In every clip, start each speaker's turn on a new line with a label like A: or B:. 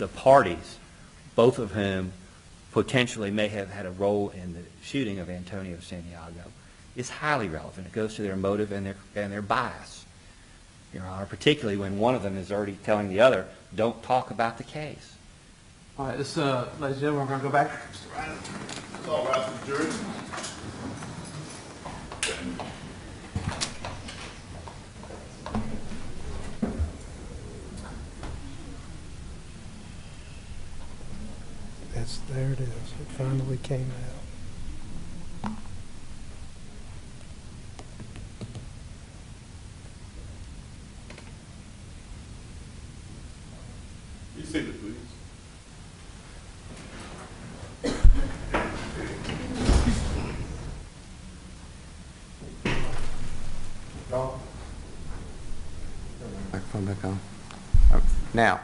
A: the parties, both of whom potentially may have had a role in the shooting of Antonio Santiago, is highly relevant. It goes to their motive and their bias, Your Honor, particularly when one of them is already telling the other, don't talk about the case.
B: All right, ladies and gentlemen, we're going to go back.
C: That's all right, the jury.
D: There it is. It finally came out.
C: You see it, please.
B: Microphone back on. Now,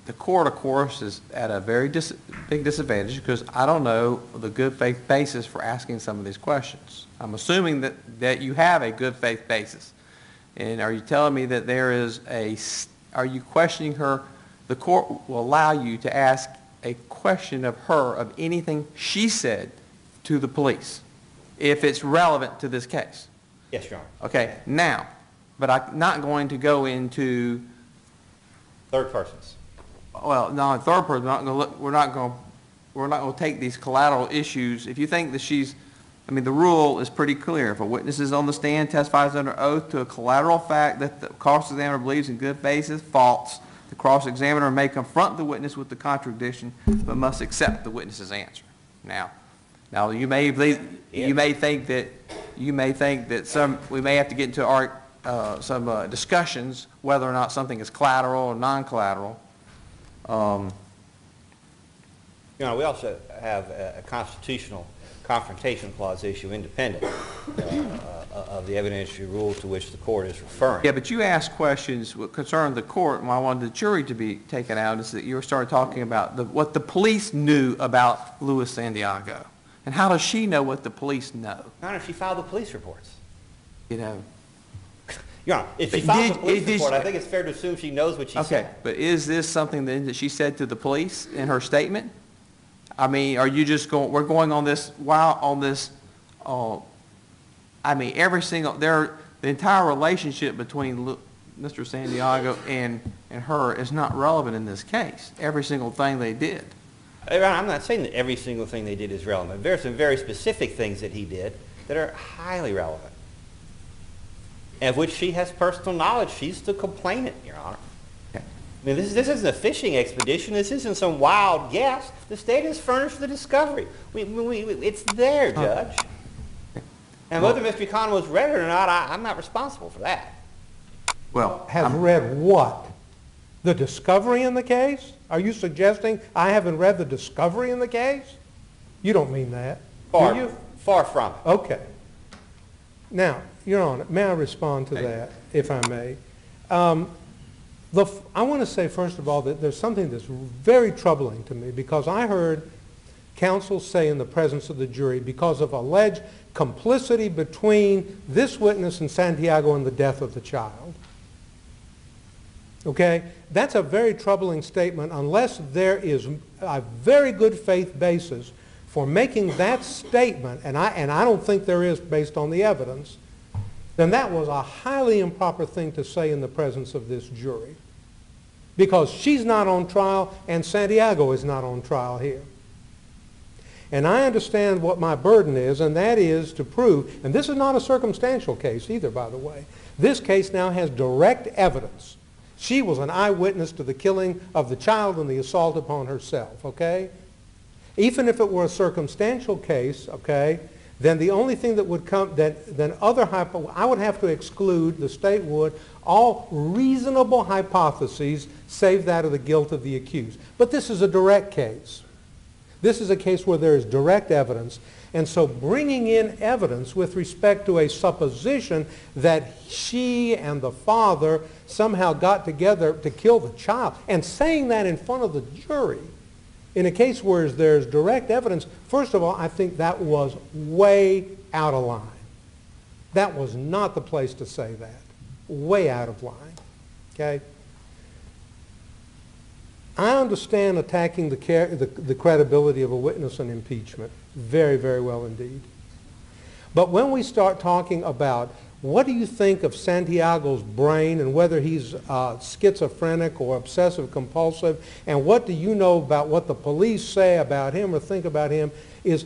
B: the court, of course, is at a very big disadvantage because I don't know the good faith basis for asking some of these questions. I'm assuming that you have a good faith basis. And are you telling me that are you questioning her? The court will allow you to ask a question of her of anything she said to the police if it's relevant to this case.
A: Yes, Your Honor.
B: Okay, now, but I'm not going to go into
A: third persons.
B: Well, no, third person. We're not going to take these collateral issues. If you think that the rule is pretty clear. If a witness is on the stand, testifies under oath to a collateral fact that the cross-examiner believes in good faith is false, the cross-examiner may confront the witness with the contradiction, but must accept the witness's answer. Now, you may think that we may have to get into some discussions whether or not something is collateral or non-collateral.
A: You know, we also have a constitutional confrontation clause issue independent of the evidentiary rule to which the court is referring.
B: Yeah, but you asked questions concerning the court, and I wanted the jury to be taken out, is that you started talking about what the police knew about Luis Santiago. And how does she know what the police know?
A: Your Honor, she filed the police reports.
B: You know.
A: Your Honor, if she filed the police report, I think it's fair to assume she knows what she said.
B: Okay, but is this something then that she said to the police in her statement? I mean, are you just going, we're going on this, the entire relationship between Mr. Santiago and her is not relevant in this case. Every single thing they did.
A: Your Honor, I'm not saying that every single thing they did is relevant. There are some very specific things that he did that are highly relevant, and of which she has personal knowledge. She's the complainant, Your Honor.
B: Okay.
A: I mean, this isn't a fishing expedition. This isn't some wild guess. The state has furnished the discovery. It's there, Judge. And whether Mr. Economist read it or not, I'm not responsible for that.
D: Well, has read what? The discovery in the case? Are you suggesting I haven't read the discovery in the case? You don't mean that, do you?
A: Far from it.
D: Okay. Now, Your Honor, may I respond to that, if I may? I want to say, first of all, that there's something that's very troubling to me, because I heard counsel say in the presence of the jury, because of alleged complicity between this witness and Santiago in the death of the child. Okay? That's a very troubling statement unless there is a very good faith basis for making that statement, and I don't think there is based on the evidence, then that was a highly improper thing to say in the presence of this jury. Because she's not on trial and Santiago is not on trial here. And I understand what my burden is, and that is to prove, and this is not a circumstantial case either, by the way. This case now has direct evidence. She was an eyewitness to the killing of the child and the assault upon herself, okay? Even if it were a circumstantial case, okay, then the only thing that would come, I would have to exclude, the state would, all reasonable hypotheses save that of the guilt of the accused. But this is a direct case. This is a case where there is direct evidence, and so bringing in evidence with respect to a supposition that she and the father somehow got together to kill the child, and saying that in front of the jury, in a case where there's direct evidence, first of all, I think that was way out of line. That was not the place to say that. Way out of line. okay? I understand attacking the credibility of a witness in impeachment very, very well indeed. But when we start talking about what do you think of Santiago's brain and whether he's schizophrenic or obsessive compulsive, and what do you know about what the police say about him or think about him, is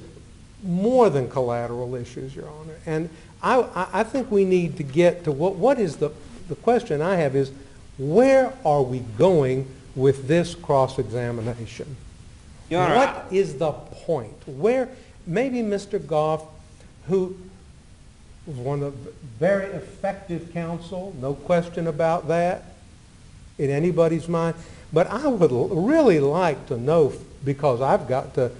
D: more than collateral issues, Your Honor. And I think we need to get to what is the question I have is, where are we going with this cross-examination?
A: Your Honor,
D: What is the point? Where, maybe Mr. Goff, who was one of the very effective counsel, no question about that, in anybody's mind, but I would really like to know, because I've got to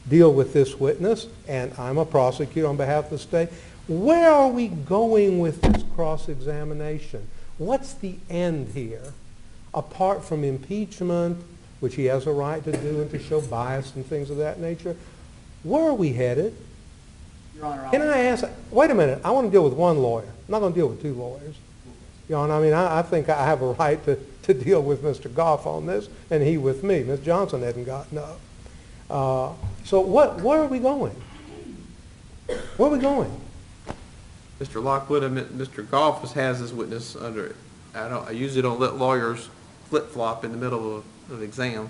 D: deal with this witness, and I'm a prosecutor on behalf of the state, where are we going with this cross-examination? What's the end here? Apart from impeachment, which he has a right to do and to show bias and things of that nature, where are we headed?
E: Your Honor,
D: Can I ask, wait a minute, I want to deal with one lawyer. I'm not going to deal with two lawyers. Your Honor, I mean, I think I have a right to deal with Mr. Goff on this, and he with me. Ms. Johnson hadn't gotten up. So where are we going? Where are we going?
B: Mr. Lockwood and Mr. Goff has this witness under, I usually don't let lawyers flip-flop in the middle of an exam.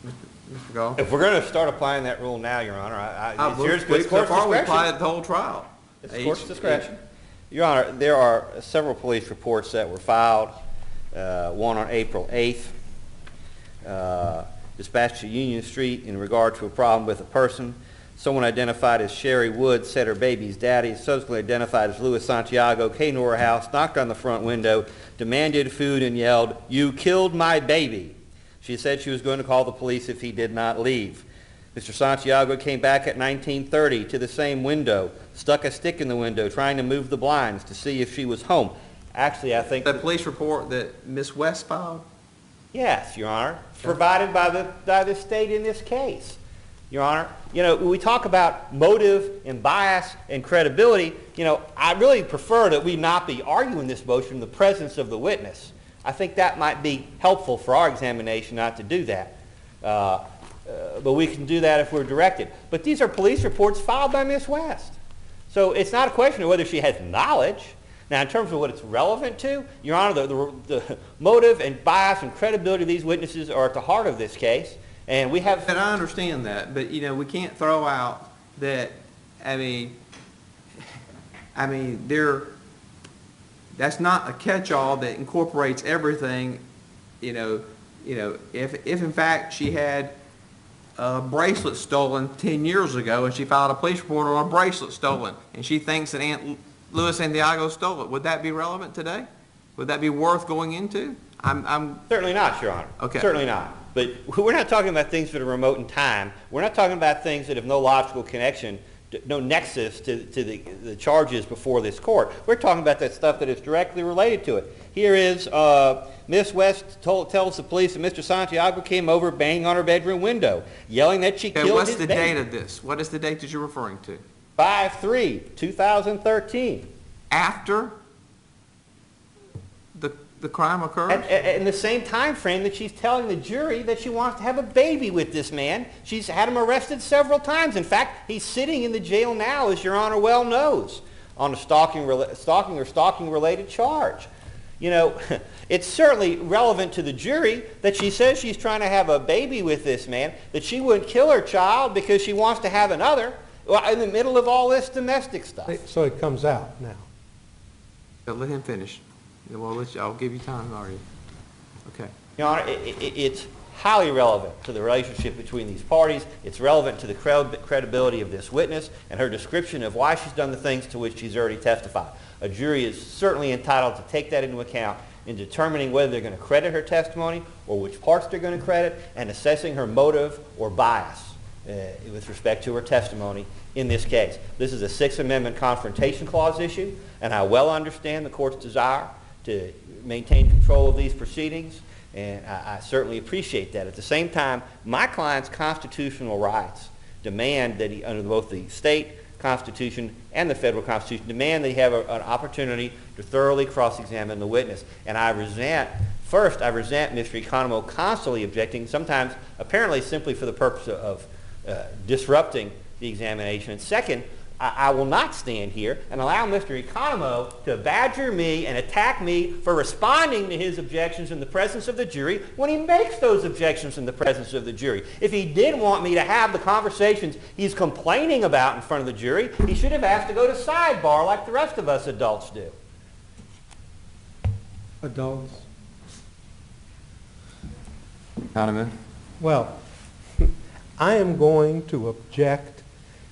B: Mr. Goff?
A: if we're going to start applying that rule now, Your Honor, it's
B: So
A: court's
B: far, we
A: discretion.
B: applied it the whole trial.
A: It's court's discretion. Your Honor, there are several police reports that were filed, one on April 8th, dispatched to Union Street in regard to a problem with a person. Someone identified as Sherry Wood said her baby's daddy, subsequently identified as Louis Santiago, came to her house, knocked on the front window, demanded food, and yelled, "You killed my baby." She said she was going to call the police if he did not leave. Mr. Santiago came back at 19:30 to the same window, stuck a stick in the window, trying to move the blinds to see if she was home. Actually, I think...
B: The police report that Ms. West filed?
A: Yes, Your Honor, provided by the state in this case. Your Honor, when we talk about motive and bias and credibility, I really prefer that we not be arguing this motion in the presence of the witness. I think that might be helpful for our examination not to do that. But we can do that if we're directed. But these are police reports filed by Ms. West. So it's not a question of whether she has knowledge. Now, in terms of what it's relevant to, Your Honor, the motive and bias and credibility of these witnesses are at the heart of this case. And we have...
B: And I understand that, but, we can't throw out that, that's not a catch-all that incorporates everything, if in fact she had a bracelet stolen 10 years ago and she filed a police report on a bracelet stolen and she thinks that Aunt Louis Santiago stole it, would that be relevant today? Would that be worth going into? I'm
A: Certainly not, Your Honor.
B: Okay.
A: Certainly not. But we're not talking about things that are remote in time. We're not talking about things that have no logical connection, no nexus to the charges before this court. We're talking about that stuff that is directly related to it. Here is Miss West tells the police that Mr. Santiago came over banging on her bedroom window, yelling that she killed his baby.
B: What's the date of this? What is the date that you're referring to?
A: 5/3/2013.
B: After the crime occurred?
A: In the same time frame that she's telling the jury that she wants to have a baby with this man. She's had him arrested several times. In fact, he's sitting in the jail now, as Your Honor well knows, on a stalking-related charge. It's certainly relevant to the jury that she says she's trying to have a baby with this man, that she wouldn't kill her child because she wants to have another, in the middle of all this domestic stuff.
D: So it comes out now.
B: Let him finish. I'll give you time, already. Okay.
A: Your Honor, it's highly relevant to the relationship between these parties. It's relevant to the credibility of this witness and her description of why she's done the things to which she's already testified. A jury is certainly entitled to take that into account in determining whether they're going to credit her testimony or which parts they're going to credit, and assessing her motive or bias with respect to her testimony in this case. This is a Sixth Amendment Confrontation Clause issue, and I well understand the court's desire to maintain control of these proceedings, and I certainly appreciate that. At the same time, my client's constitutional rights demand that he, under both the state Constitution and the federal Constitution demand that he have an opportunity to thoroughly cross-examine the witness. And I resent Mr. Economo constantly objecting, sometimes apparently simply for the purpose of disrupting the examination. And second, I will not stand here and allow Mr. Economo to badger me and attack me for responding to his objections in the presence of the jury when he makes those objections in the presence of the jury. If he did want me to have the conversations he's complaining about in front of the jury, he should have asked to go to sidebar like the rest of us adults do.
D: Adults.
B: Kahneman?
D: Well, I am going to object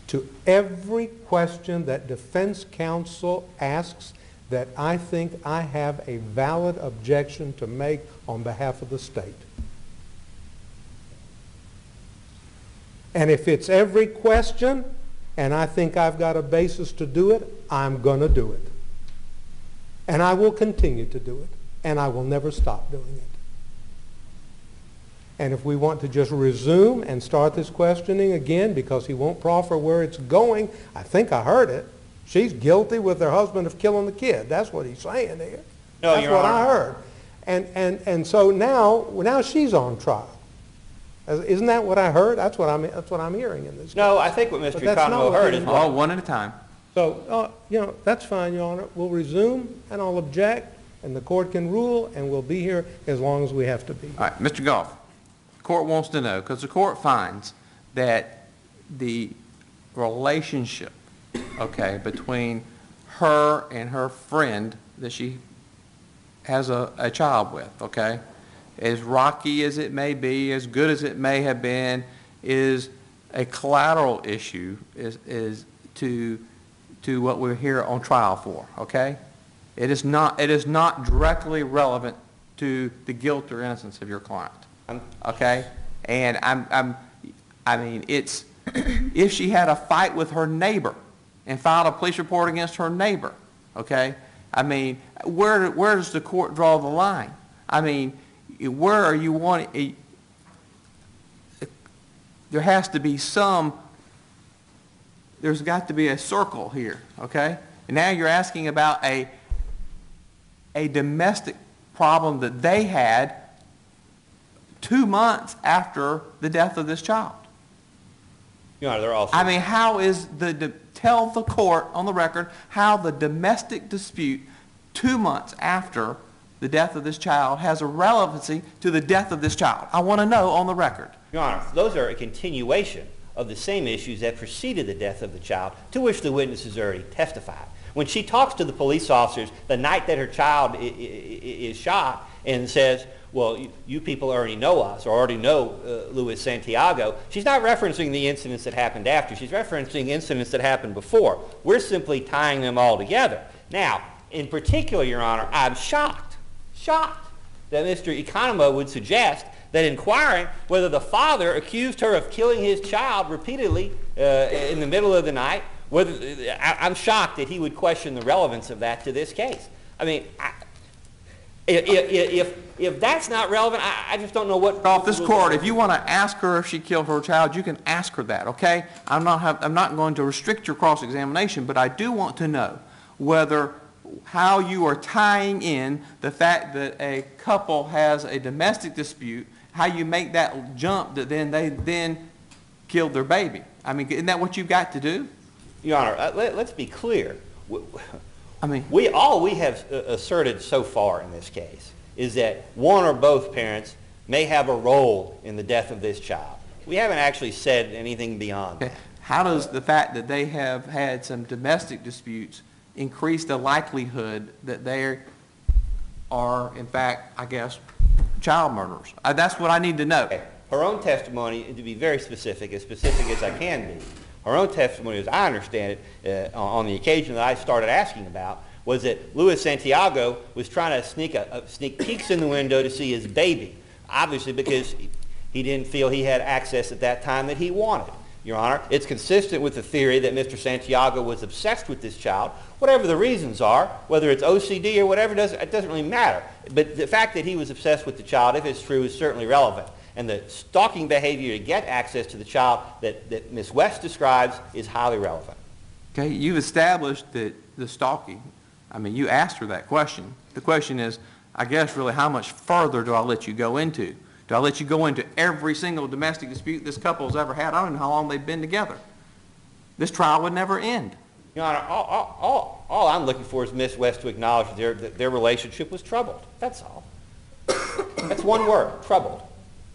D: to every question that defense counsel asks that I think I have a valid objection to make on behalf of the state. And if it's every question and I think I've got a basis to do it, I'm going to do it. And I will continue to do it. And I will never stop doing it. And if we want to just resume and start this questioning again because he won't proffer where it's going, I think I heard it. She's guilty with her husband of killing the kid. That's what he's saying here.
A: No,
D: that's
A: Your
D: what
A: Honor.
D: I heard. And so now she's on trial. Isn't that what I heard? That's what I'm hearing in this case.
A: No, I think what Mr.
D: But that's not
A: Economo
D: what
A: heard
D: he-
A: is
B: All one at a time.
D: So, that's fine, Your Honor. We'll resume and I'll object and the court can rule and we'll be here as long as we have to be.
B: All right, Mr. Goff, the court wants to know, because the court finds that the relationship, okay, between her and her friend that she has a child with, okay, as rocky as it may be, as good as it may have been, is a collateral issue is to what we're here on trial for, okay? It is not directly relevant to the guilt or innocence of your client, okay? And I mean, it's if she had a fight with her neighbor and filed a police report against her neighbor, okay? I mean, where does the court draw the line? I mean, where are you wanting? There has to be there's got to be a circle here, okay? And now you're asking about a domestic problem that they had 2 months after the death of this child.
A: Your Honor, they're also...
B: I mean, how is tell the court on the record how the domestic dispute 2 months after the death of this child has a relevancy to the death of this child? I want to know on the record.
A: Your Honor, those are a continuation of the same issues that preceded the death of the child, to which the witnesses already testified. When she talks to the police officers the night that her child is shot and says, well, you people already know us or already know Luis Santiago, she's not referencing the incidents that happened after. She's referencing incidents that happened before. We're simply tying them all together. Now, in particular, Your Honor, I'm shocked that Mr. Economo would suggest that inquiring whether the father accused her of killing his child repeatedly in the middle of the night, I'm shocked that he would question the relevance of that to this case. I mean, if that's not relevant, I just don't know what...
B: Off this court, if you want to ask her if she killed her child, you can ask her that, okay? I'm not going to restrict your cross-examination, but I do want to know how you are tying in the fact that a couple has a domestic dispute, how you make that jump that they killed their baby. I mean, isn't that what you've got to do?
A: Your Honor, let's be clear.
B: I mean,
A: All we have asserted so far in this case is that one or both parents may have a role in the death of this child. We haven't actually said anything beyond that.
B: how does the fact that they have had some domestic disputes increase the likelihood that they are, in fact, I guess, child murderers? That's what I need to know.
A: Okay. Her own testimony, to be very specific as I can be, her own testimony, as I understand it, on the occasion that I started asking about, was that Luis Santiago was trying to sneak peeks in the window to see his baby, obviously because he didn't feel he had access at that time that he wanted. Your Honor, it's consistent with the theory that Mr. Santiago was obsessed with this child. Whatever the reasons are, whether it's OCD or whatever, it doesn't really matter. But the fact that he was obsessed with the child, if it's true, is certainly relevant. And the stalking behavior to get access to the child that Ms. West describes is highly relevant.
B: Okay, you've established that the stalking, I mean, you asked her that question. The question is, I guess really, how much further do I let you go into? Do I let you go into every single domestic dispute this couple's ever had? I don't know how long they've been together. This trial would never end.
A: Your Honor, all I'm looking for is Ms. West to acknowledge that their relationship was troubled. That's all. That's one word, troubled.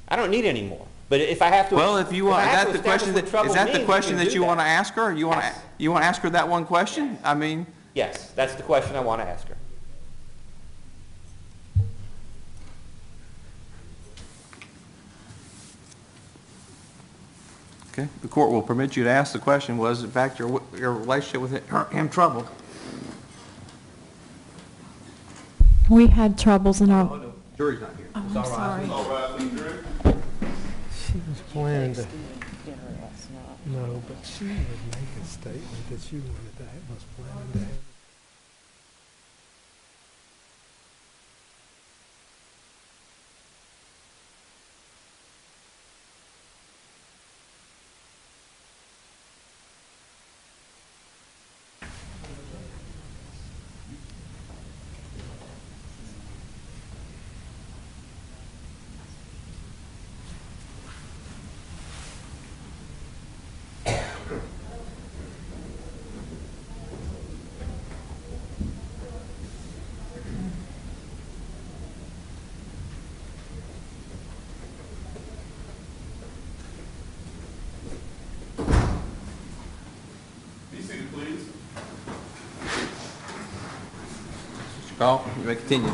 A: I don't need any more. But if I have to,
B: Well, if you want,
A: if I have
B: is
A: to
B: that the question
A: establish what
B: that, is
A: trouble
B: that the
A: means,
B: question
A: we can
B: that you
A: do
B: want to ask her? Or you want to,
A: Yes.
B: you want to ask her that one question? I mean,
A: Yes, that's the question I want to ask her.
B: okay, the court will permit you to ask the question, was in fact your relationship with him troubled?
E: We had troubles in our,
B: Jury's not here.
E: oh, I'm sorry.
C: All rise for the jury.
D: She was planning to, no, but she would make a statement that she wanted to, was planning to have.
C: Be seated, please.
B: Mr. Galt, you may continue.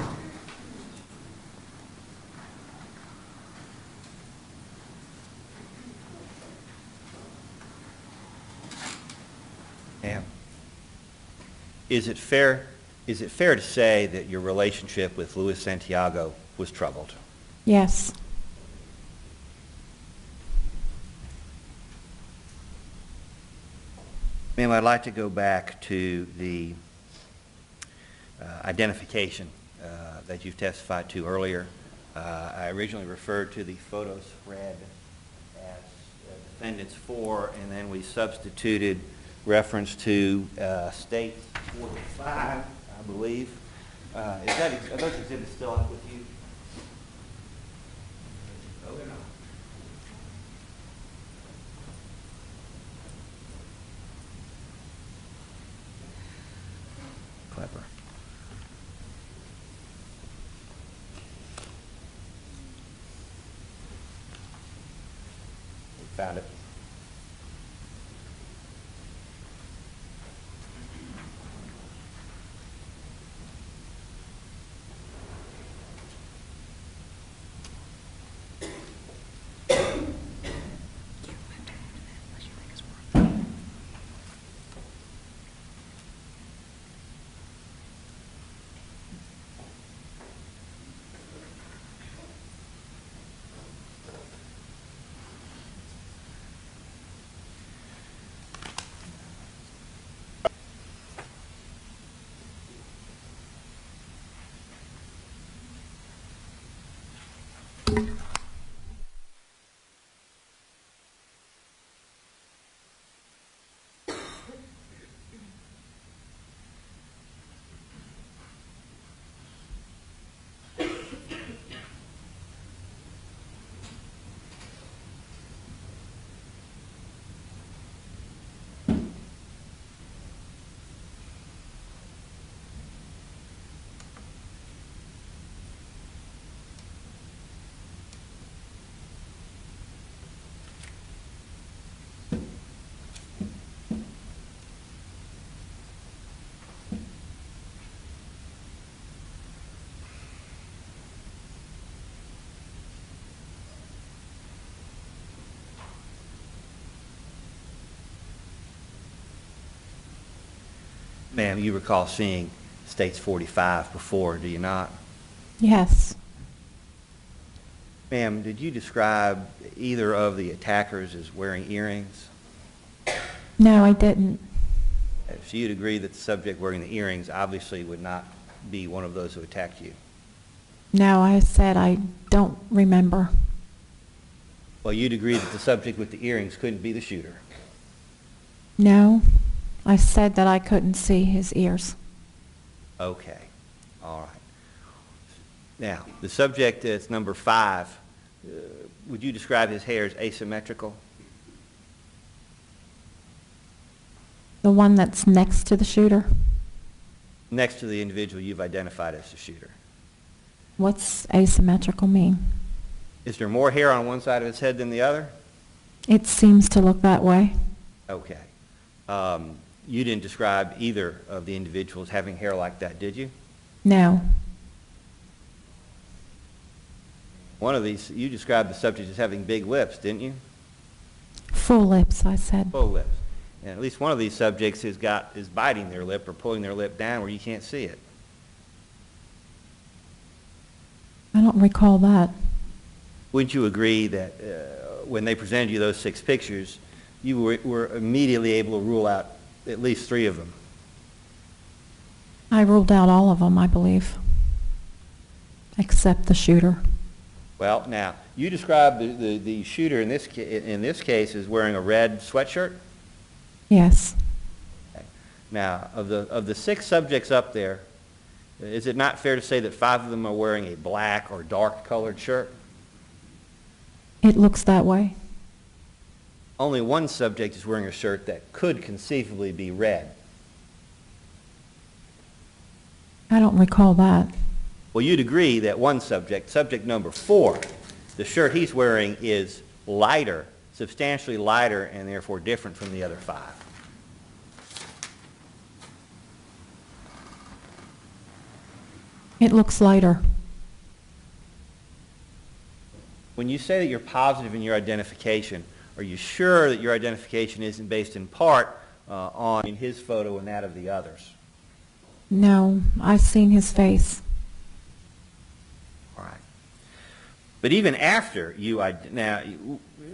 A: Ma'am, is it fair to say that your relationship with Luis Santiago was troubled?
E: Yes.
A: Ma'am, I'd like to go back to the identification that you've testified to earlier. I originally referred to the photos read as defendants 4, and then we substituted reference to states 4 to 5, I believe. Are those exhibits still up with you? No, they're not. Clever. Found it. Ma'am, you recall seeing States 45 before, do you not?
E: Yes.
A: Ma'am, did you describe either of the attackers as wearing earrings?
E: No, I didn't.
A: So you'd agree that the subject wearing the earrings obviously would not be one of those who attacked you?
E: No, I said I don't remember.
A: Well, you'd agree that the subject with the earrings couldn't be the shooter?
E: No, I said that I couldn't see his ears.
A: Okay, all right. Now, the subject is number 5. Would you describe his hair as asymmetrical?
E: The one that's next to the shooter?
A: Next to the individual you've identified as the shooter.
E: What's asymmetrical mean?
A: Is there more hair on one side of his head than the other?
E: It seems to look that way.
A: Okay. You didn't describe either of the individuals having hair like that, did you?
E: No.
A: One of these, you described the subject as having big lips, didn't you?
E: Full lips, I said.
A: Full lips. And at least one of these subjects is biting their lip or pulling their lip down where you can't see it.
E: I don't recall that.
A: Wouldn't you agree that when they presented you those 6 pictures, you were immediately able to rule out at least 3 of them?
E: I ruled out all of them, I believe, except the shooter.
A: Well, now, you described the shooter in this case as wearing a red sweatshirt?
E: Yes.
A: Okay. Now, of the 6 subjects up there, is it not fair to say that 5 of them are wearing a black or dark colored shirt?
E: It looks that way.
A: Only one subject is wearing a shirt that could conceivably be red.
E: I don't recall that.
A: Well, you'd agree that one subject, subject number 4, the shirt he's wearing is lighter, substantially lighter, and therefore different from the other 5.
E: It looks lighter.
A: When you say that you're positive in your identification, are you sure that your identification isn't based in part on his photo and that of the others?
E: No, I've seen his face.
A: All right. But even after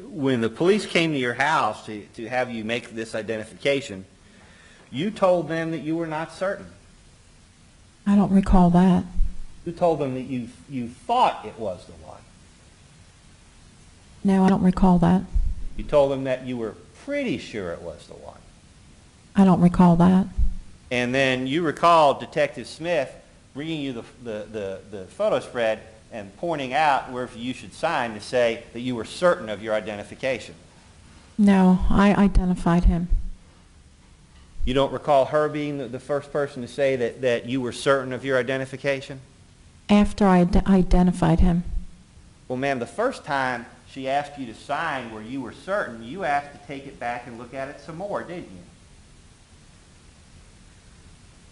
A: when the police came to your house to have you make this identification, you told them that you were not certain.
E: I don't recall that.
A: You told them that you thought it was the one.
E: No, I don't recall that.
A: You told them that you were pretty sure it was the one.
E: I don't recall that.
A: And then you recall Detective Smith bringing you the photo spread and pointing out where you should sign to say that you were certain of your identification.
E: No, I identified him.
A: You don't recall her being the first person to say that you were certain of your identification?
E: After I identified him.
A: Well, ma'am, the first time she asked you to sign where you were certain, you asked to take it back and look at it some more, didn't you?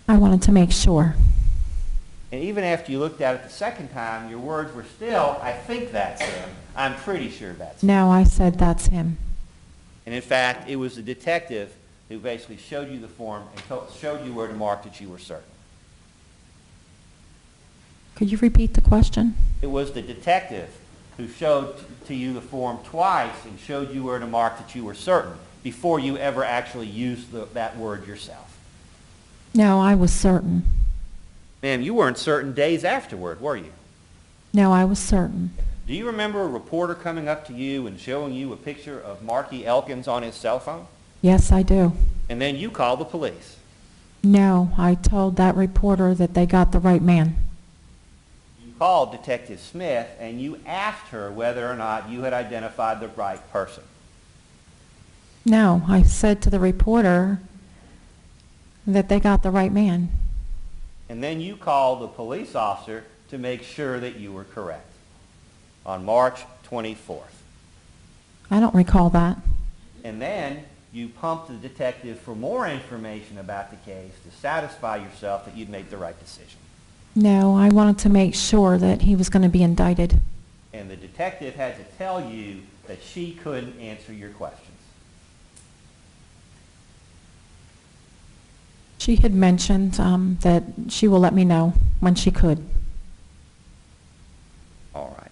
E: I wanted to make sure.
A: And even after you looked at it the second time, your words were still, I think that's him. I'm pretty sure that's him.
E: No, I said that's him.
A: And in fact, it was the detective who basically showed you the form and showed you where to mark that you were certain.
E: Could you repeat the question?
A: It was the detective who showed to you the form twice and showed you where to mark that you were certain before you ever actually used that word yourself.
E: No, I was certain.
A: Ma'am, you weren't certain days afterward, were you?
E: No, I was certain.
A: Do you remember a reporter coming up to you and showing you a picture of Marky Elkins on his cell phone?
E: Yes, I do.
A: And then you called the police.
E: No, I told that reporter that they got the right man.
A: You called Detective Smith and you asked her whether or not you had identified the right person.
E: No, I said to the reporter that they got the right man.
A: And then you called the police officer to make sure that you were correct on March 24th.
E: I don't recall that.
A: And then you pumped the detective for more information about the case to satisfy yourself that you'd made the right decision.
E: No, I wanted to make sure that he was going to be indicted.
A: And the detective had to tell you that she couldn't answer your questions.
E: She had mentioned that she will let me know when she could.
A: All right.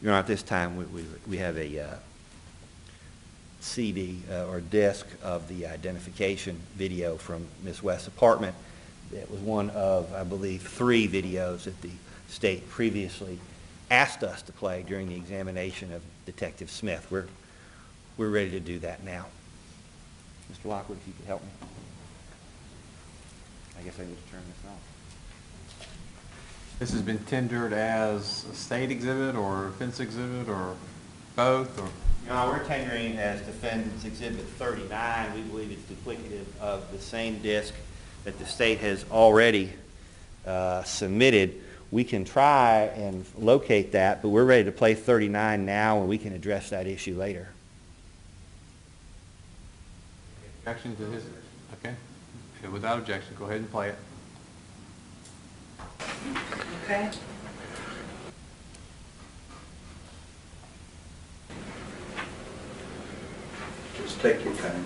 A: Your Honor, at this time we have a CD or disc of the identification video from Ms. West's apartment. It was one of, I believe, 3 videos that the state previously asked us to play during the examination of Detective Smith. We're ready to do that now. Mr. Lockwood, if you could help me. I guess I need to turn this off.
B: This has been tendered as a state exhibit or offense exhibit or both, or?
A: No, we're tendering as Defendant's Exhibit 39. We believe it's duplicative of the same disc that the state has already submitted. We can try and locate that, but we're ready to play 39 now, and we can address that issue later.
B: Objection to his, okay. And without objection, go ahead and play it.
F: Okay.
G: Just take your time.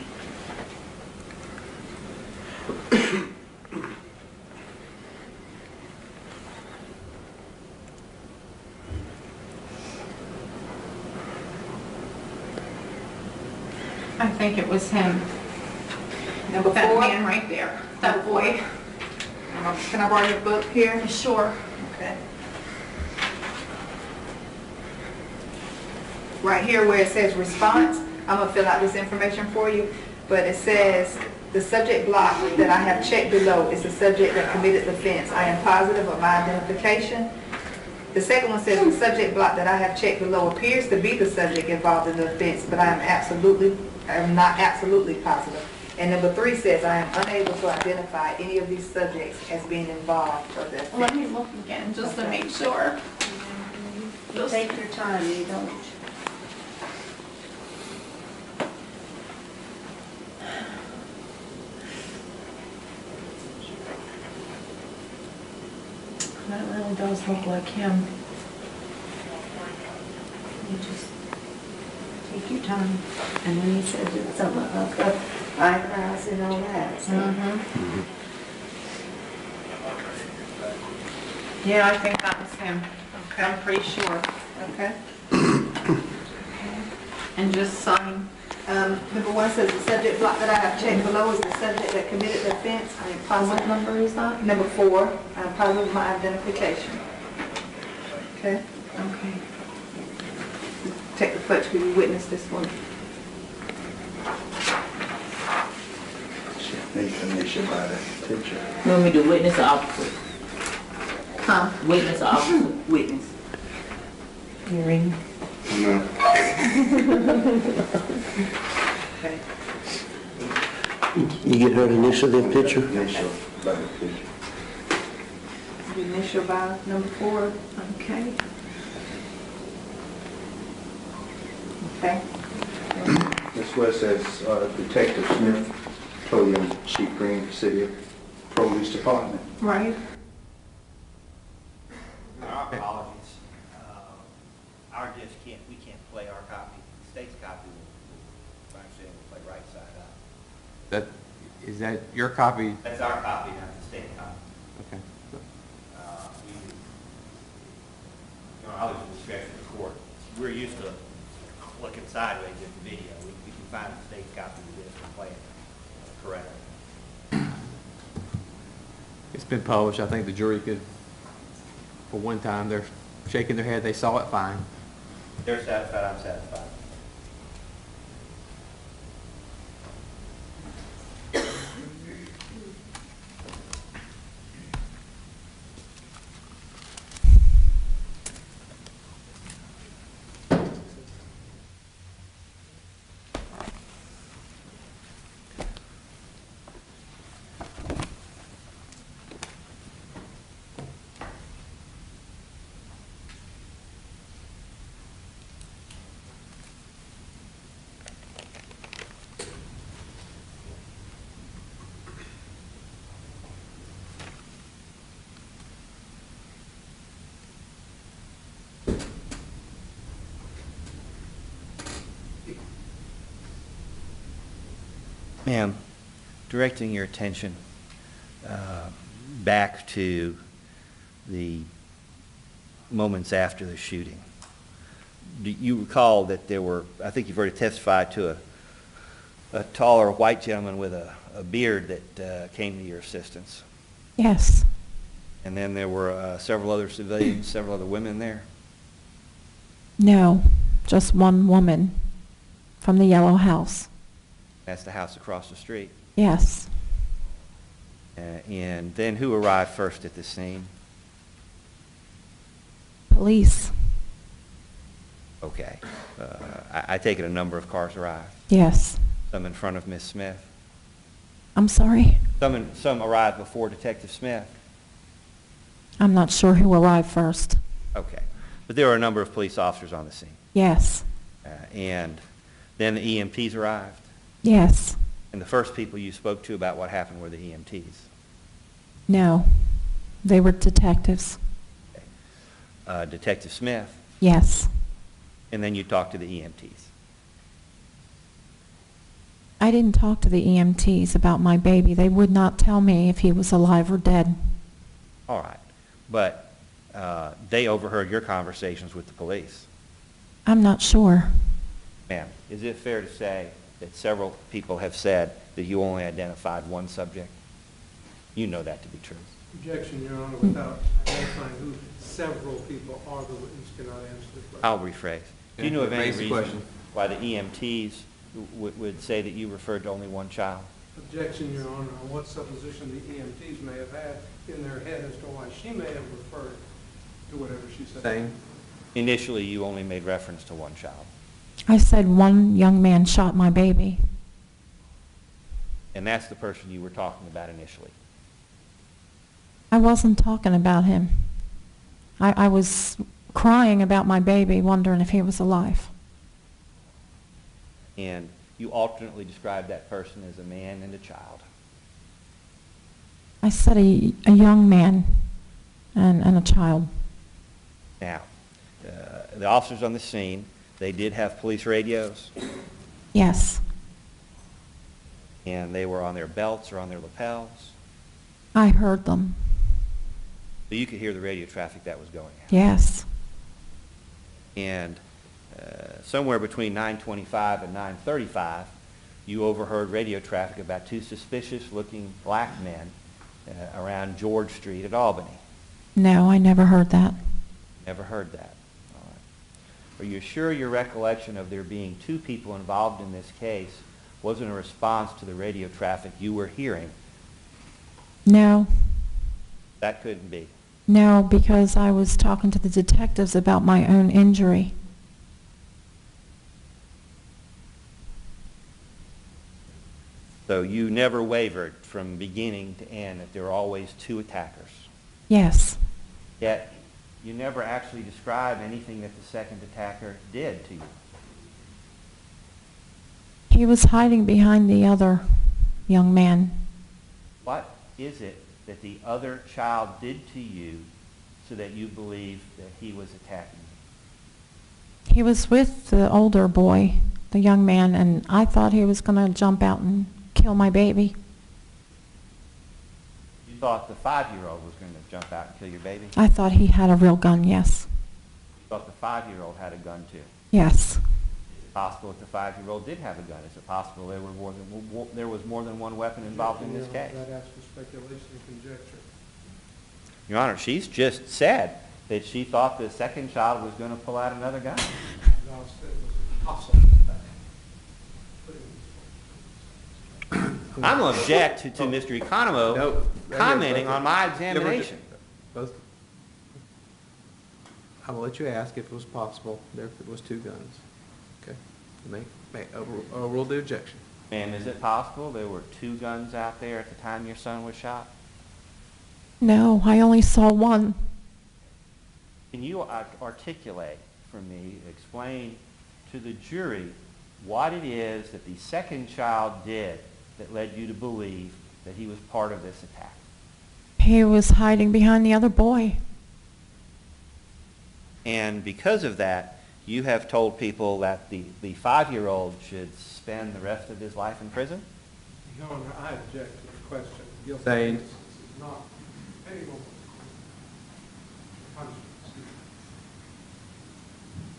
E: I think it was him.
F: Number
E: That
F: 4.
E: man right there, that boy.
F: Can I borrow your book here?
E: Sure.
F: Okay. Right here where it says response, I'm gonna fill out this information for you, but it says, the subject block that I have checked below is the subject that committed the offense. I am positive of my identification. The second one says, the subject block that I have checked below appears to be the subject involved in the offense, but I am not absolutely positive. And number 3 says, I am unable to identify any of these subjects as being involved for the
E: Let
F: offense.
E: me look again, just to make sure. Just-
H: Take your time, you don't.
E: That really does look like him.
H: You just take your time. And then he says it's something about the eyebrows and all that. So
E: Mm-hmm. Yeah, I think that was him. I'm pretty sure.
F: Okay.
E: And just sign.
F: Number 1 says, the subject block that I have checked below is the subject that committed the offense. I am
E: What
F: positive.
E: number is that?
F: Number 4, I'm positive of my identification. Okay?
E: Okay.
F: Take the pledge to witness this one.
G: Need to initial by the picture.
I: You want me to witness or opposite?
F: Huh?
I: Witness or opposite?
F: Witness.
H: hearing.
G: No.
F: Okay.
J: You get her to initial the picture?
G: Initial by the picture.
F: The initial by number 4.
E: Okay.
F: Okay.
G: This where it says Detective Smith, Petroleum Sheep Green, City Produce Department.
E: Right.
A: Our apologies. Our disc we can't play our copy. The state's copy will actually play right side up.
B: Is that your copy?
A: That's our copy, not the state copy.
B: Okay.
A: I'll just discretion of the court. We're used to looking sideways at the video. We can find the state's copy of this and play it correctly.
B: It's been published. I think the jury could, for one time, they're shaking their head. They saw it fine.
A: They're satisfied, I'm satisfied. Ma'am, directing your attention back to the moments after the shooting. Do you recall that there were, I think you've already testified to a taller white gentleman with a beard that came to your assistance?
E: Yes.
A: And then there were several other civilians, several other women there?
E: No, just one woman from the yellow house.
A: That's the house across the street.
E: Yes.
A: And then who arrived first at the scene?
E: Police.
A: Okay. I take it a number of cars arrived.
E: Yes.
A: Some in front of Miss Smith.
E: I'm sorry?
A: Some arrived before Detective Smith.
E: I'm not sure who arrived first.
A: Okay. But there were a number of police officers on the scene.
E: Yes.
A: And then the EMTs arrived.
E: Yes.
A: And the first people you spoke to about what happened were the EMTs.
E: No. They were detectives.
A: Detective Smith.
E: Yes.
A: And then you talked to the EMTs.
E: I didn't talk to the EMTs about my baby. They would not tell me if he was alive or dead.
A: All right. But they overheard your conversations with the police.
E: I'm not sure.
A: Ma'am, is it fair to say that several people have said that you only identified one subject? You know that to be true.
D: Objection, Your Honor, without identifying who several people are, the witness cannot answer the question.
A: I'll rephrase. Do you know of any
B: Raise the
A: reason
B: question.
A: why the EMTs would say that you referred to only one child?
D: Objection, Your Honor, on what supposition the EMTs may have had in their head as to why she may have referred to whatever she said.
B: Same.
A: Initially, you only made reference to one child.
E: I said one young man shot my baby.
A: And that's the person you were talking about initially.
E: I wasn't talking about him. I was crying about my baby, wondering if he was alive.
A: And you alternately described that person as a man and a child.
E: I said a young man and a child.
A: Now, the officers on the scene, they did have police radios,
E: Yes.
A: and they were on their belts or on their lapels.
E: I heard them.
A: So you could hear the radio traffic that was going out.
E: Yes.
A: And somewhere between 9:25 and 9:35, you overheard radio traffic about two suspicious-looking black men around George Street at Albany.
E: No, I never heard that.
A: Never heard that. All right. Are you sure your recollection of there being two people involved in this case wasn't a response to the radio traffic you were hearing?
E: No.
A: That couldn't be.
E: No, because I was talking to the detectives about my own injury.
A: So you never wavered from beginning to end that there were always two attackers.
E: Yes.
A: Yet you never actually described anything that the second attacker did to you.
E: He was hiding behind the other young man.
A: What is it that the other child did to you so that you believe that he was attacking you?
E: He was with the older boy, the young man, and I thought he was going to jump out and kill my baby.
A: You thought the 5-year-old was going to jump out and kill your baby?
E: I thought he had a real gun, yes.
A: You thought the 5-year-old had a gun too?
E: Yes.
A: Is it possible that the 5-year-old did have a gun? Is it possible there was more than one weapon involved in this case?
D: That asks for speculation and conjecture.
A: Your Honor, she's just said that she thought the second child was going to pull out another gun.
D: No, it was possible.
A: I'm going to object to Mr. Economo
B: Nope.
A: commenting on my examination.
B: Both. I will let you ask if it was possible, there if it was two guns. Okay? Overrule the objection.
A: Ma'am, is it possible there were two guns out there at the time your son was shot?
E: No, I only saw one.
A: Can you articulate for me, explain to the jury what it is that the second child did that led you to believe that he was part of this attack?
E: He was hiding behind the other boy.
A: And because of that, you have told people that the 5-year-old should spend the rest of his life in prison?
D: Your Honor, I object to the question. Guilty
B: Sustained.
D: is not payable punishment.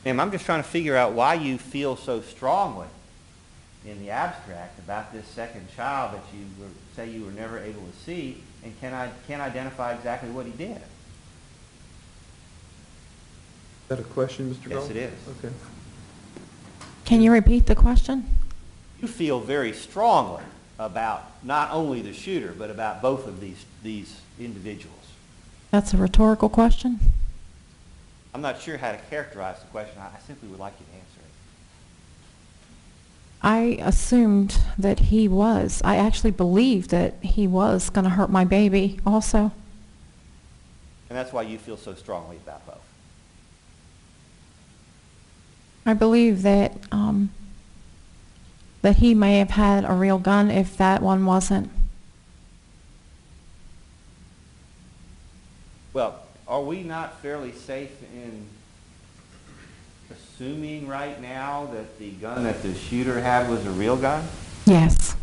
A: Ma'am, I'm just trying to figure out why you feel so strongly in the abstract about this second child that you say you were never able to see and can't identify exactly what he did.
B: Is that a question, Mr.
A: Yes,
B: Gold?
A: it is.
B: Okay.
E: Can you repeat the question?
A: you feel very strongly about not only the shooter, but about both of these individuals.
E: That's a rhetorical question?
A: I'm not sure how to characterize the question. I simply would like you to answer it.
E: I assumed that he was. I actually believed that he was going to hurt my baby also.
A: And that's why you feel so strongly about both.
E: I believe that that he may have had a real gun if that one wasn't.
A: Well, are we not fairly safe in assuming right now that the gun that the shooter had was a real gun?
E: Yes.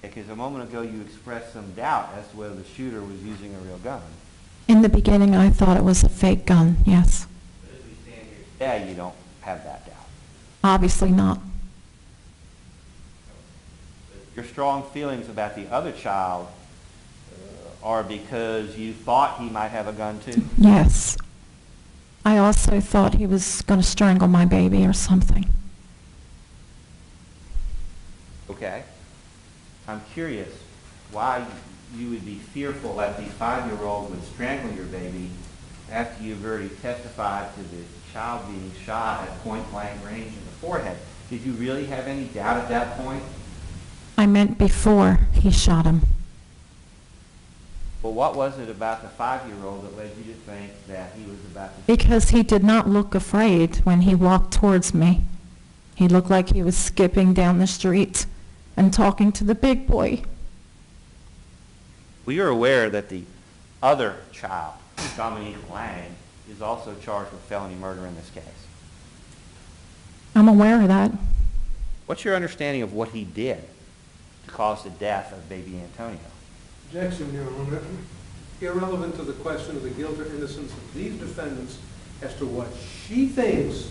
A: Because a moment ago you expressed some doubt as to whether the shooter was using a real gun.
E: In the beginning, I thought it was a fake gun, yes.
A: But as we stand here today, you don't have that doubt.
E: Obviously not.
A: Your strong feelings about the other child are because you thought he might have a gun too?
E: Yes. I also thought he was going to strangle my baby or something.
A: Okay. I'm curious why you would be fearful that the 5-year-old would strangle your baby after you've already testified to the child being shot at point-blank range in the forehead. Did you really have any doubt at that point?
E: I meant before he shot him.
A: Well, what was it about the 5-year-old that led you to think that he was about to...
E: Because he did not look afraid when he walked towards me. He looked like he was skipping down the street and talking to the big boy.
A: Well, you're aware that the other child, Dominique Lang, is also charged with felony murder in this case.
E: I'm aware of that.
A: What's your understanding of what he did to cause the death of baby Antonio?
D: Objection, Your Honor. Irrelevant to the question of the guilt or innocence of these defendants as to what she thinks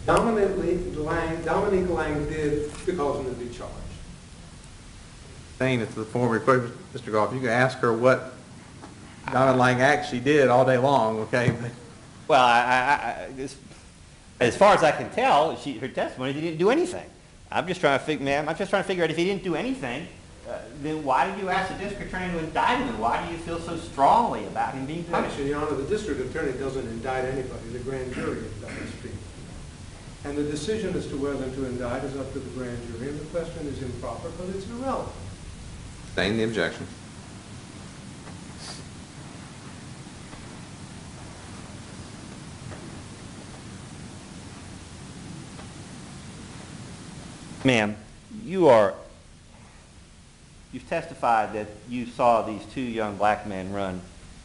D: Dominique Lang did to cause him to be charged.
B: Saying it to the former question, Mr. Goff, you can ask her what Donna Lang actually did all day long, okay? But
A: Well, as far as I can tell, her testimony, he didn't do anything. I'm just trying to figure out if he didn't do anything, then why did you ask the district attorney to indict him, and why do you feel so strongly about him being punished?
D: Objection, Your Honor. The district attorney doesn't indict anybody. The grand jury indicts people. And the decision as to whether to indict is up to the grand jury, and the question is improper, but it's irrelevant.
B: Sustain the objection.
A: Ma'am, you've testified that you saw these 2 young black men run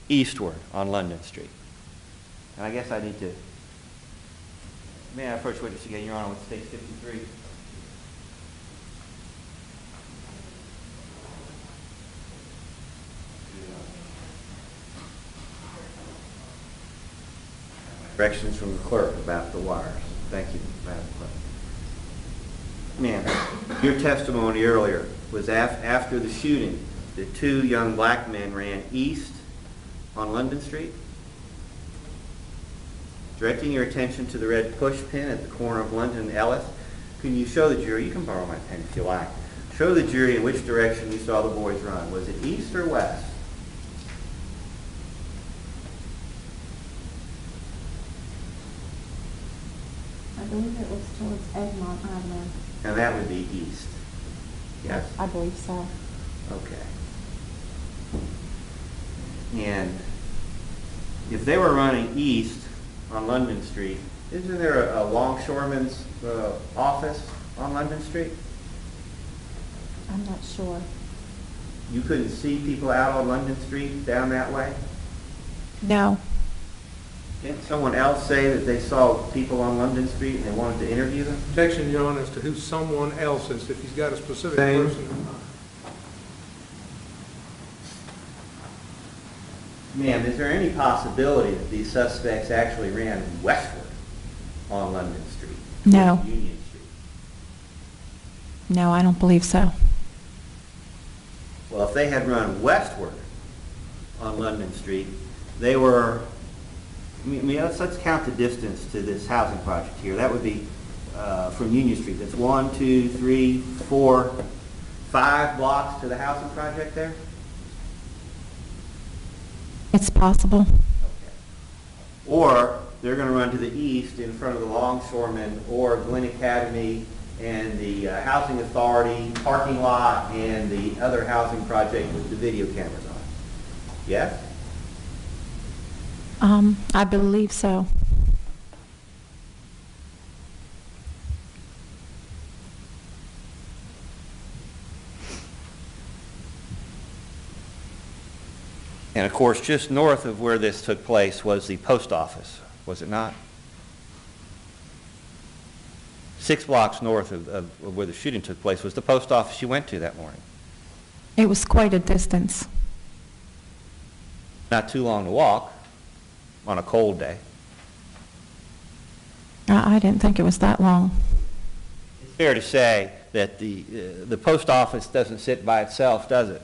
A: eastward on London Street. And I guess I need to, may I first witness again, Your Honor, with State 53? Directions from the clerk about the wires. Thank you, Madam Clerk. Ma'am, your testimony earlier was after the shooting, the 2 young black men ran east on London Street, directing your attention to the red push pin at the corner of London and Ellis. Can you show the jury, you can borrow my pen if you like, show the jury in which direction you saw the boys run. Was it east or west?
E: I believe it was towards Egmont Avenue.
A: And that would be east. Yes?
E: I believe so.
A: Okay. And if they were running east on London Street, isn't there a longshoreman's office on London Street?
E: I'm not sure.
A: You couldn't see people out on London Street down that way?
E: No.
A: Didn't someone else say that they saw people on London Street and they wanted to interview them?
D: Objection, Your Honor, as to who someone else is, if he's got a specific
B: Same.
D: person in mind.
A: Ma'am, is there any possibility that these suspects actually ran westward on London Street?
E: No.
A: towards Union Street?
E: No, I don't believe so.
A: Well, if they had run westward on London Street, they were, let's count the distance to this housing project here. That would be from Union Street. That's 1, 2, 3, 4, 5 blocks to the housing project there?
E: It's possible.
A: Okay. Or they're going to run to the east in front of the Longshoremen or Glen Academy and the Housing Authority parking lot and the other housing project with the video cameras on. Yes?
E: I believe so.
A: And of course, just north of where this took place was the post office, was it not? 6 blocks north of where the shooting took place was the post office you went to that morning.
E: It was quite a distance.
A: Not too long to walk on a cold day.
E: I didn't think it was that long.
A: It's fair to say that the post office doesn't sit by itself, does it?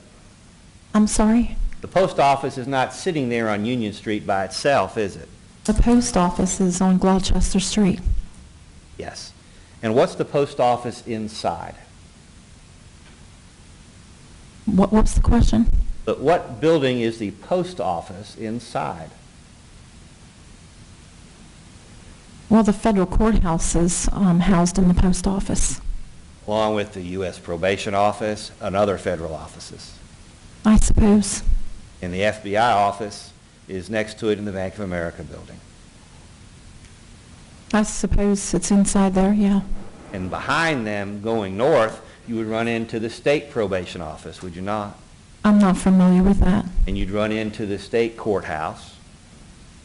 E: I'm sorry?
A: The post office is not sitting there on Union Street by itself, is it?
E: The post office is on Gloucester Street.
A: Yes. And what's the post office inside?
E: What's the question?
A: But what building is the post office inside?
E: Well, the federal courthouse is housed in the post office.
A: Along with the U.S. Probation Office and other federal offices.
E: I suppose.
A: And the FBI office is next to it in the Bank of America building.
E: I suppose it's inside there, yeah.
A: And behind them, going north, you would run into the state probation office, would you not?
E: I'm not familiar with that.
A: And you'd run into the state courthouse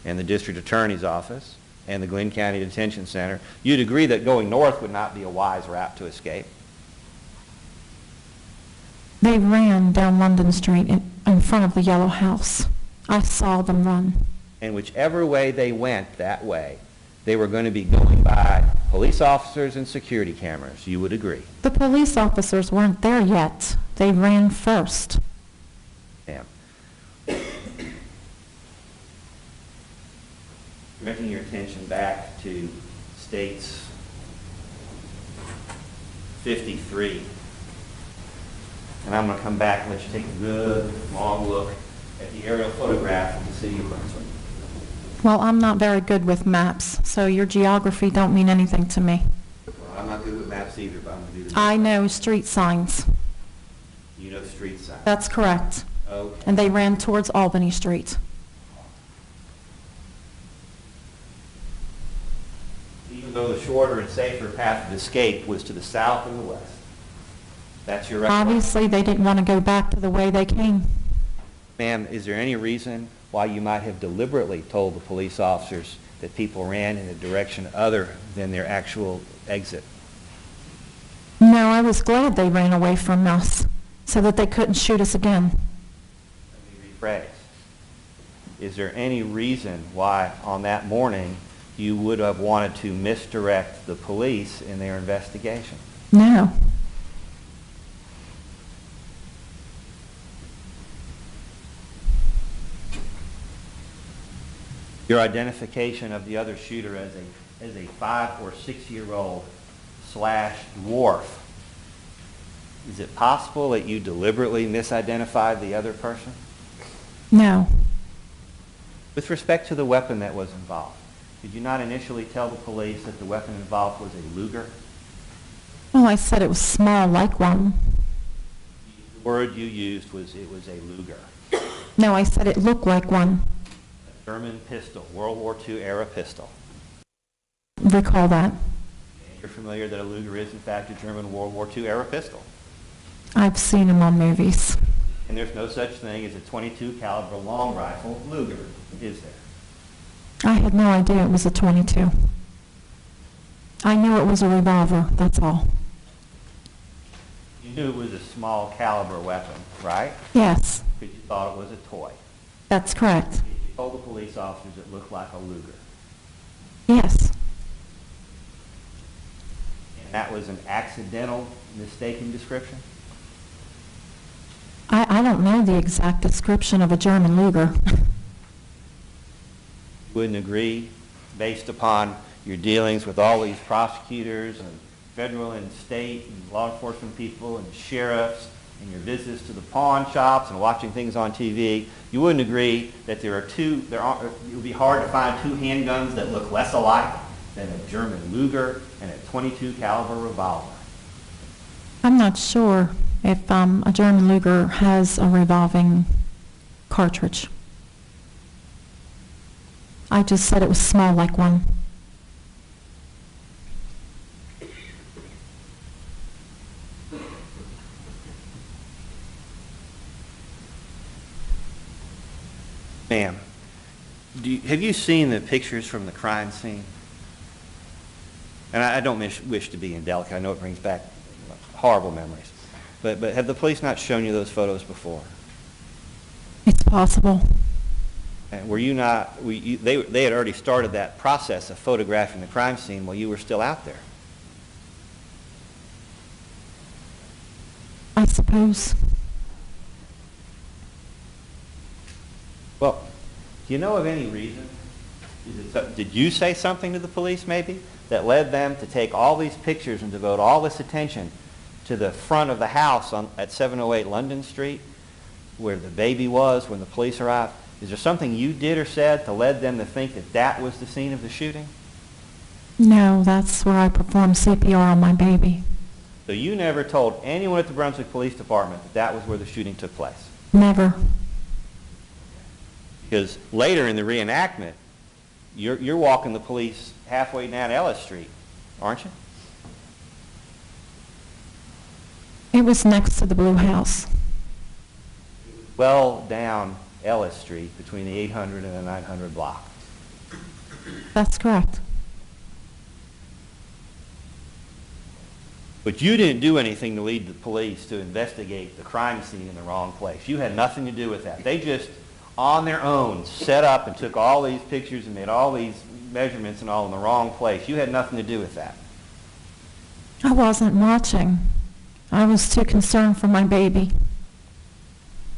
A: and the district attorney's office and the Glenn County Detention Center. You'd agree that going north would not be a wise route to escape.
E: They ran down London Street in front of the yellow house. I saw them run.
A: And whichever way they went that way, they were going to be going by police officers and security cameras. You would agree?
E: The police officers weren't there yet. They ran first.
A: Yeah. Directing your attention back to States 53. And I'm going to come back and let you take a good, long look at the aerial photograph of the city of Brunswick.
E: Well, I'm not very good with maps, so your geography don't mean anything to me.
A: Well, I'm not good with maps either, but I'm going to do this.
E: I know street signs.
A: You know street signs.
E: That's correct.
A: Okay.
E: And they ran towards Albany Street.
A: Even though the shorter and safer path of escape was to the south and the west. That's your recollection?
E: Obviously, they didn't want to go back to the way they came.
A: Ma'am, is there any reason why you might have deliberately told the police officers that people ran in a direction other than their actual exit?
E: No, I was glad they ran away from us so that they couldn't shoot us again.
A: Let me rephrase. Is there any reason why on that morning you would have wanted to misdirect the police in their investigation?
E: No.
A: Your identification of the other shooter as a 5 or 6 year old / dwarf, is it possible that you deliberately misidentified the other person?
E: No.
A: With respect to the weapon that was involved, did you not initially tell the police that the weapon involved was a Luger?
E: Well, I said it was small like one.
A: The word you used was it was a Luger.
E: No, I said it looked like one.
A: German pistol, World War II era pistol.
E: Recall that.
A: You're familiar that a Luger is in fact a German World War II era pistol.
E: I've seen them on movies.
A: And there's no such thing as a .22 caliber long rifle Luger, is there?
E: I had no idea it was a .22. I knew it was a revolver, that's all.
A: You knew it was a small caliber weapon, right?
E: Yes,
A: Because you thought it was a toy.
E: that's correct.
A: You told the police officers it looked like a Luger.
E: Yes.
A: And that was an accidental, mistaken description?
E: I don't know the exact description of a German Luger.
A: Wouldn't agree, based upon your dealings with all these prosecutors and federal and state and law enforcement people and sheriffs and your visits to the pawn shops and watching things on TV, you wouldn't agree that it would be hard to find two handguns that look less alike than a German Luger and a .22 caliber revolver.
E: I'm not sure if a German Luger has a revolving cartridge. I just said it was small like one.
A: Ma'am, have you seen the pictures from the crime scene? And I don't wish to be indelicate. I know it brings back horrible memories. But have the police not shown you those photos before?
E: It's possible.
A: And were you not, they had already started that process of photographing the crime scene while you were still out there.
E: I suppose.
A: Well, do you know of any reason? Did you say something to the police maybe that led them to take all these pictures and devote all this attention to the front of the house at 708 London Street where the baby was when the police arrived? Is there something you did or said to lead them to think that that was the scene of the shooting?
E: No, that's where I performed CPR on my baby.
A: So you never told anyone at the Brunswick Police Department that that was where the shooting took place?
E: Never.
A: Because later in the reenactment, you're walking the police halfway down Ellis Street, aren't you?
E: It was next to the Blue House.
A: Well down Ellis Street between the 800 and the 900 block.
E: That's correct.
A: But you didn't do anything to lead the police to investigate the crime scene in the wrong place. You had nothing to do with that. They just, on their own, set up and took all these pictures and made all these measurements and all in the wrong place. You had nothing to do with that.
E: I wasn't watching. I was too concerned for my baby.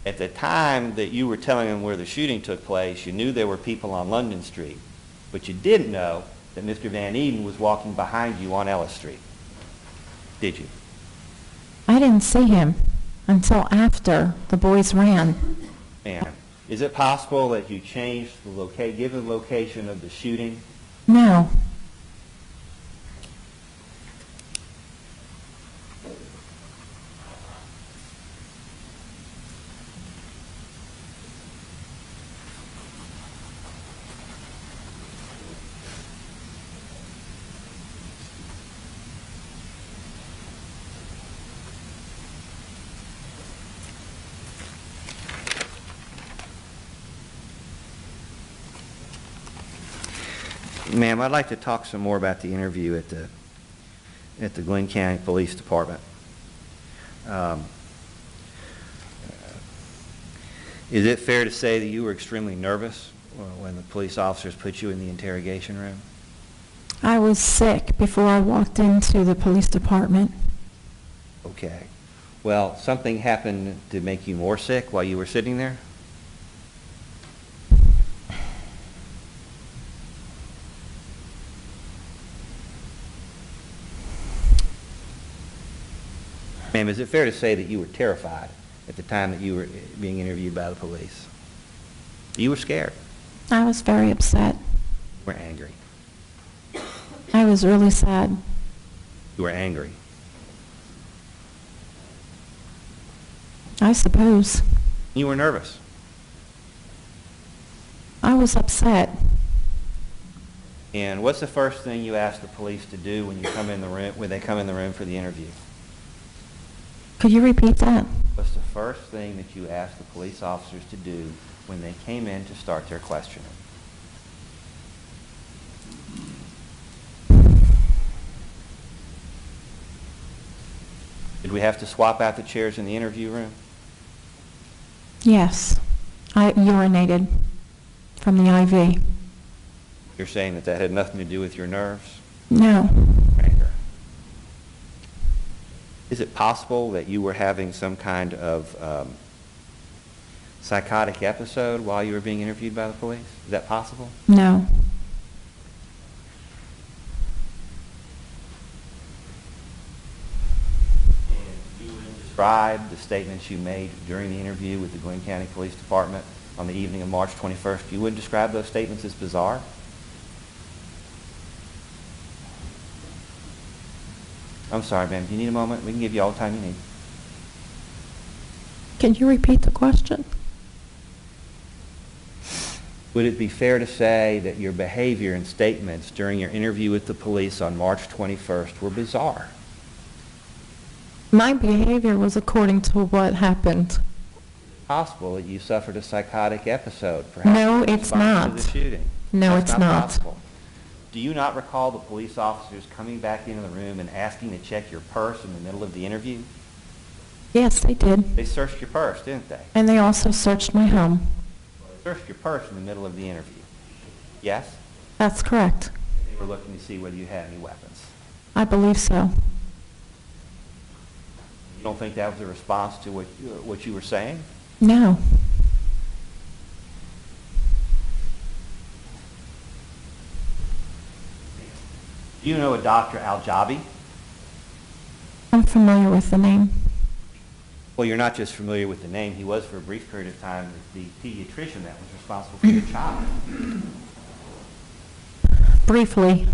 A: At the time that you were telling them where the shooting took place, you knew there were people on London Street, but you didn't know that Mr. Van Eden was walking behind you on Ellis Street. Did you?
E: I didn't see him until after the boys ran.
A: Ma'am, is it possible that you changed the given location of the shooting?
E: No.
A: Ma'am, I'd like to talk some more about the interview at the Glenn County Police Department. Is it fair to say that you were extremely nervous when the police officers put you in the interrogation room?
E: I was sick before I walked into the police department.
A: Okay. Well, something happened to make you more sick while you were sitting there? Ma'am, is it fair to say that you were terrified at the time that you were being interviewed by the police? You were scared.
E: I was very upset.
A: You were angry.
E: I was really sad.
A: You were angry.
E: I suppose.
A: You were nervous.
E: I was upset.
A: And what's the first thing you ask the police to do when you come in the room, when they come in the room for the interview?
E: Could you repeat that?
A: What's the first thing that you asked the police officers to do when they came in to start their questioning? Did we have to swap out the chairs in the interview room?
E: Yes. I urinated from the IV.
A: You're saying that that had nothing to do with your nerves?
E: No.
A: Anger. Is it possible that you were having some kind of psychotic episode while you were being interviewed by the police? Is that possible?
E: No.
A: describe the statements you made during the interview with the Glynn County Police Department on the evening of March 21st, you wouldn't describe those statements as bizarre? I'm sorry, ma'am. Do you need a moment? We can give you all the time you need.
E: Can you repeat the question?
A: Would it be fair to say that your behavior and statements during your interview with the police on March 21st were bizarre?
E: My behavior was according to what happened.
A: Possible that you suffered a psychotic episode, perhaps.
E: No,
A: in
E: it's
A: response
E: not.
A: To the shooting.
E: No,
A: That's
E: it's not.
A: Possible. Do you not recall the police officers coming back into the room and asking to check your purse in the middle of the interview?
E: Yes, they did.
A: They searched your purse, didn't they?
E: And they also searched my home.
A: They searched your purse in the middle of the interview. Yes?
E: That's correct.
A: They were looking to see whether you had any weapons.
E: I believe so.
A: You don't think that was a response to what you were saying?
E: No.
A: Do you know a Dr. Al-Jabi?
E: I'm familiar with the name.
A: Well, you're not just familiar with the name. He was, for a brief period of time, the pediatrician that was responsible for your child.
E: Briefly.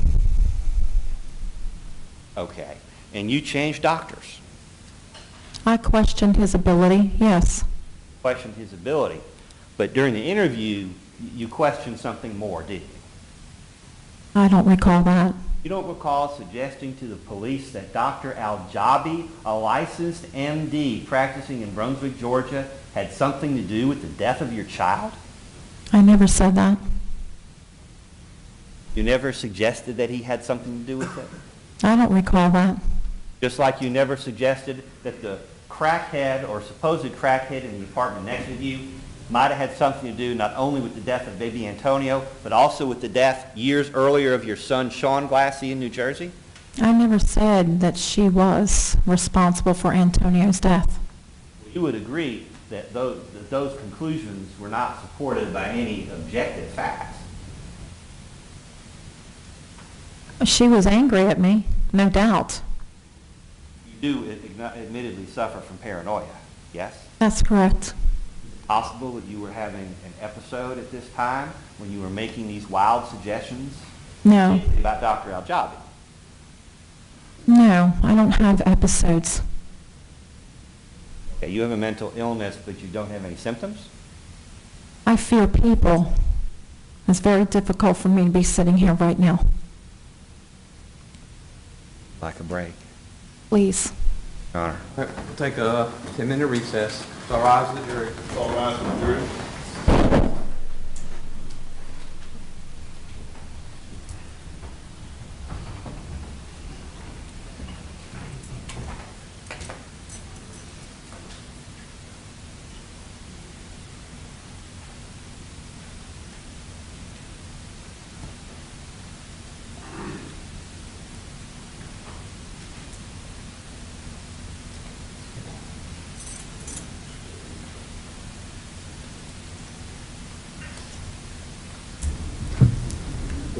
A: Okay. And you changed doctors.
E: I questioned his ability, yes.
A: Questioned his ability. But during the interview, you questioned something more, didn't you?
E: I don't recall that.
A: You don't recall suggesting to the police that Dr. Al-Jabi, a licensed MD practicing in Brunswick, Georgia, had something to do with the death of your child?
E: I never said that.
A: You never suggested that he had something to do with it?
E: I don't recall that.
A: Just like you never suggested that the crackhead or supposed crackhead in the apartment next to you might have had something to do not only with the death of baby Antonio, but also with the death years earlier of your son Sean Glassy in New Jersey?
E: I never said that she was responsible for Antonio's death.
A: You would agree that those conclusions were not supported by any objective facts.
E: She was angry at me, no doubt.
A: You do admittedly suffer from paranoia, yes?
E: That's correct.
A: Possible that you were having an episode at this time when you were making these wild suggestions
E: No.
A: about Dr. Al-Jabi?
E: No, I don't have episodes.
A: Okay, you have a mental illness, but you don't have any symptoms?
E: I fear people. It's very difficult for me to be sitting here right now.
A: Like a break.
E: Please.
A: Your Honor.
B: All right, we'll take a 10-minute recess. All rise to the jury.
C: All rise for the jury.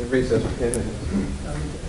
B: Recess for 10 minutes.